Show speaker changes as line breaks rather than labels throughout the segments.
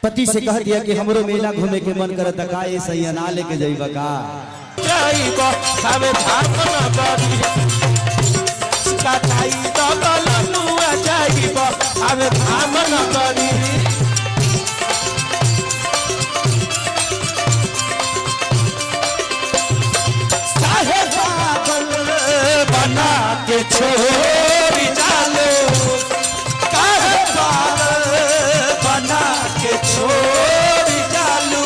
पति से कह दिया कि हमरो मेला घूमे के मन करत का ये सैया ना लेके जाइबा का
जाइबो हमें धाम न करी काटाई तो गलनुआ जाइबो हमें धाम न करी साहेब पागल बना के छोड़ी जालो काहे पागल बना के छोड़ी जालू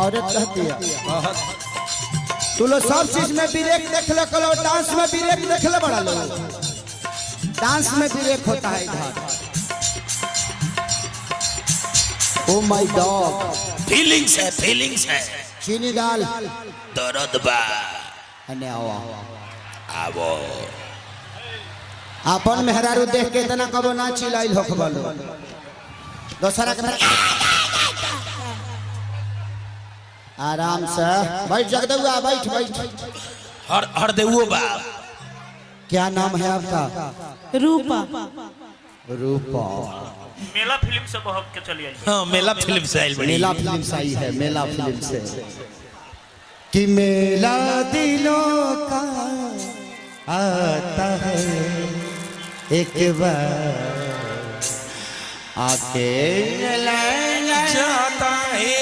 औरत कहती है तू लोग सब चीज में ब्रेक देख लो कलो डांस में ब्रेक देख लो बड़ा लोग डांस में ब्रेक होता है इधर ओ माय डॉग
फीलिंग्स है
चीनी डाल
दर्द बा
अने आओ
आवो
अपन मेहरारू देख के इतना कबो ना चिल्लाइल होखबलो दोसरा के आराम से बैठ जगदुआ बैठ
हर देवो बा
क्या नाम है आपका
रूपा
रूपा
मेला फिल्म से बहुत के चली आई
हाँ मेला फिल्म से आई बड़ी
मेला फिल्म से आई है मेला फिल्म से कि मेला दिलों का आता है एक बार आके
जाता है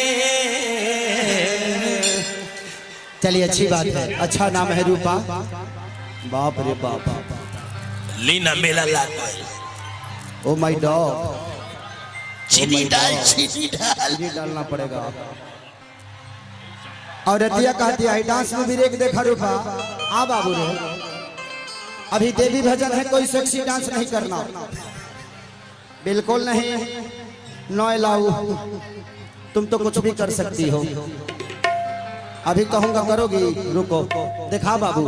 चलिए अच्छी बात है अच्छा नाम है रूपा बाप रे बाप
लीना मेला लाग गई
ओ माय डॉग
चीनी डाल
डालना पड़ेगा और रतिया कहती है डांस में भी एक देखा रूपा आ बाबू रे अभी देवी भजन है कोई सेक्सी डांस नहीं करना बिल्कुल नहीं नो लाऊ तुम तो कुछ भी कर सकती हो अभी कहूंगा करोगी रुको देखा बाबू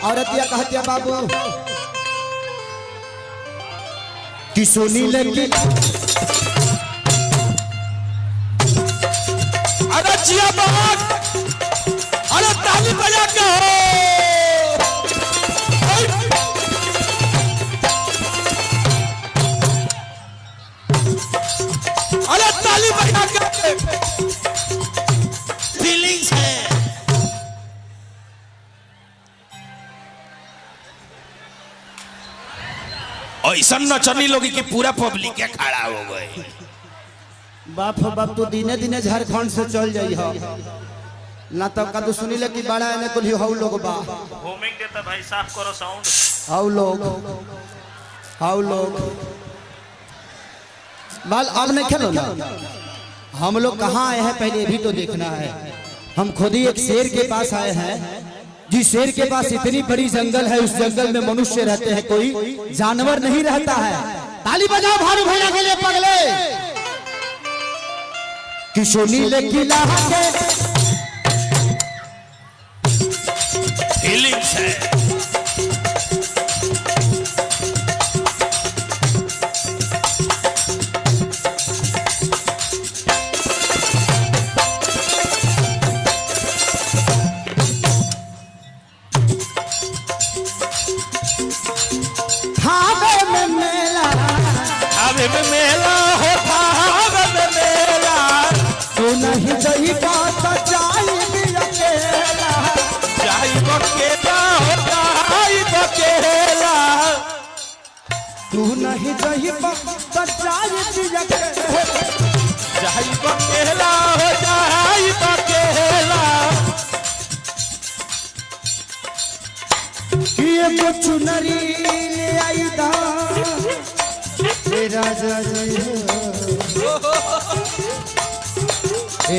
औरतिया कहती है बाबू कि सोनी लगी
अरे जिया बहुत अरे ताली बजा के अरे ताली बजा के फीलिंग्स है ऐसा नचनी लोगी कि पूरा पब्लिक के खड़ा हो गए
बाप हो बाप तू दिने दिने झारखंड से चल जाई हो ना तो कदू सुनी ले कि बड़ा एने कुल हाउ लोग बा
होमिंग देता भाई साफ करो साउंड
हाउ लोग बाल अब नहीं खेलो ना हम लोग कहाँ आए हैं पहले भी तो देखना है हम खुद ही एक शेर के पास आए हैं जिस शेर के पास इतनी बड़ी जंगल है उस जंगल में मनुष्य रहते हैं कोई जानवर नहीं रहता है ताली बजाओ भानु भैया के लिए पगले किशोनी लेकिला के
फीलिंग्स है मेला होता मेला
तू नहीं जही बात जाई भी अकेला
जाई बकेला होता बकेला
तू नहीं जही बात जाई भी अकेला
जाई बकेला हो जाई बकेला
ये कुछ नरी ले आई दा राजा जी हो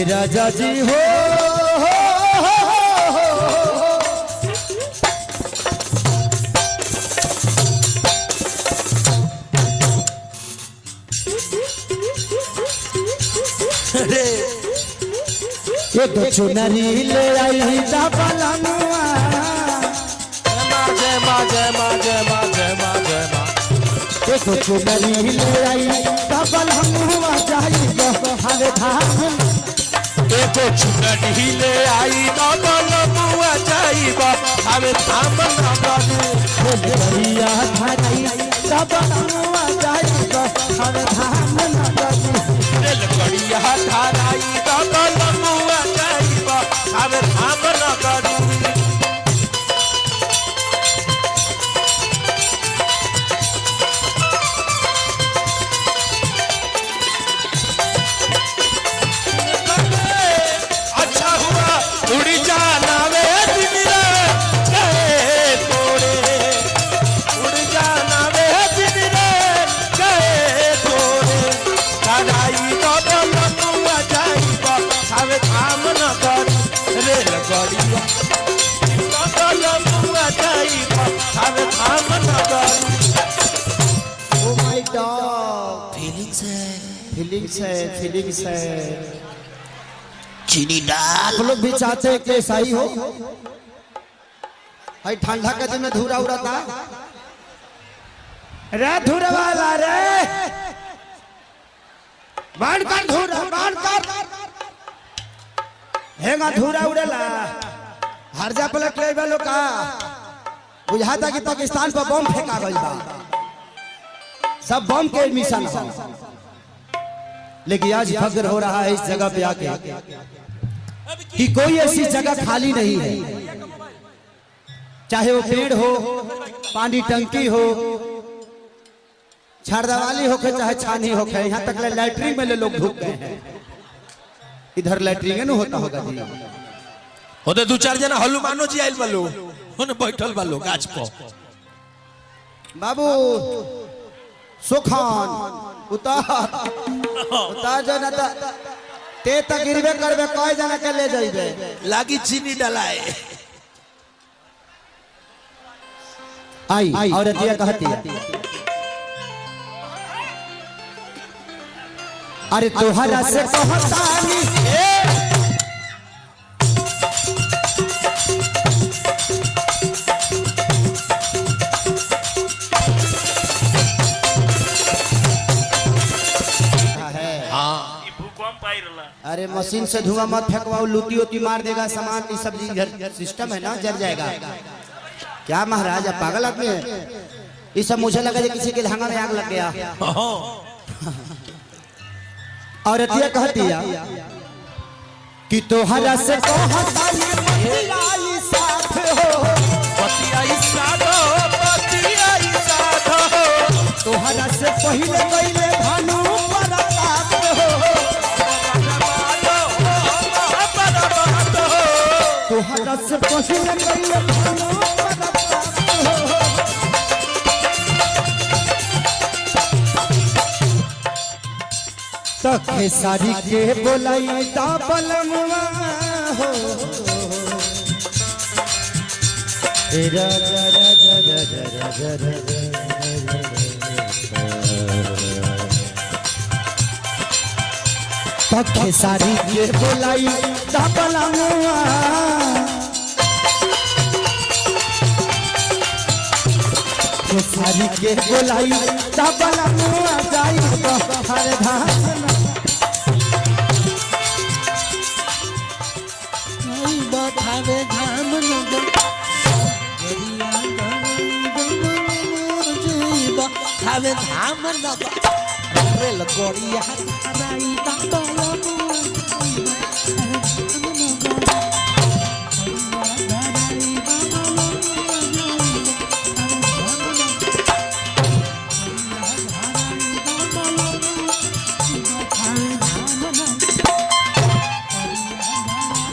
राजा जी हो एक चुनरी ले आई दबलमुआ
जय माँ जय माँ जय माँ जय माँ जय माँ।
एक चुनरी ले आई दबलमुआ जाइबो हवे धाम
एको चुनरी ले आई दबलमुआ जाइबो हवे धाम नगरी।
रेलगड़िया धराई दबलमुआ जाइबो हवे धाम नगरी
रेलगड़िया धराई दबलमुआ जाइबो हवे धाम नगरी। अच्छा हुआ उड़ी जाना वे दिन रे गए तोड़े, उड़ जाना वे दिन रे गए तोड़े। धराई दबलमुआ जाइबो हवे धाम नगरी रेलगड़िया दबलमुआ जाइबो हवे धाम नगरी।
ओ माय गॉड फीलिंग्स है
चीनी डाल।
आप लोग भी चाहते हैं कि ऐसा ही हो। भाई ठंडा के दिन में धूरा उड़ता रे धूरा वाला रे बाढ़ कर धूरा बाढ़ कर हेगा धूरा उड़ेला हर जा पलट ले वालों का बुझाता कि पाकिस्तान पर बम फेंका गई बा सब बम के मिशन है। लेकिन आज फख्र हो रहा है इस जगह पे आके कि कोई ऐसी जगह खाली नहीं है, चाहे वो पेड़ हो, पानी टंकी हो, छरदवाली हो के चाहे छानी हो के, यहाँ तक लैट्रिन में लोग ढूक गए हैं। इधर लैट्रिन न होता होगा जी।
होते दो चार जना हनुमानो जी आइल बालो उन बैठल बालो गाछ पर।
बाबू सुखान उतार जो ना ते तक गिरबे करबे कई जना के ले जाइबे
लागी चीनी डलाए।
आई औरत ये कहती है अरे तोहरा से कहतानी
ये भूकंप आई रहा।
अरे मशीन से धुआं मत फेंकवाओ, लूटी उती मार देगा सामान, ये सब घर सिस्टम है ना, जल जाएगा। क्या महाराज आप पागल आदमी है? ये सब मुझे लगा कि किसी के धागा में आग लग गया। औरत ये कहती है कि तोहरा से कहतानी बतियाई साथ हो,
बतियाई साधो बतियाई साधो।
तोहरा से पहले गईले भानु बरात हो, तोहरा से पहले गईले भानु बरात हो। तखे सारी के बोलाई दबलमुआ हो रा रा रा रा रा रा रा तखे सारी के बोलाई दबलमुआ तखे सारी के बोलाई दबलमुआ जाइबो हर धाम
हवे धाम नगर हवे धाम नगर रेलगड़िया धराई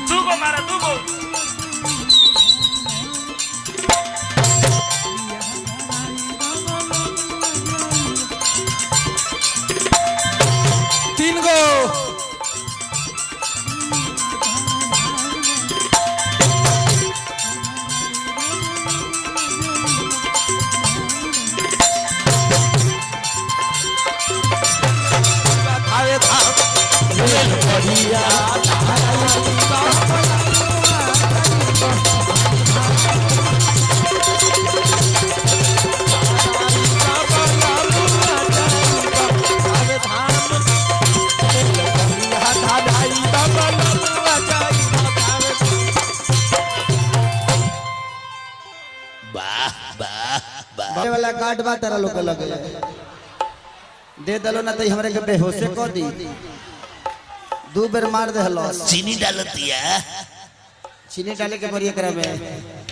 दूगो मारा दूगो।
तीन गो
वाला कार्ड बा तारा लोग लगे दे दलो ना तो हमरे के बेहोशे कर दी 2 बेर मार दे हलो
चीनी डालती है
चीनी डाले के बढ़िया करा में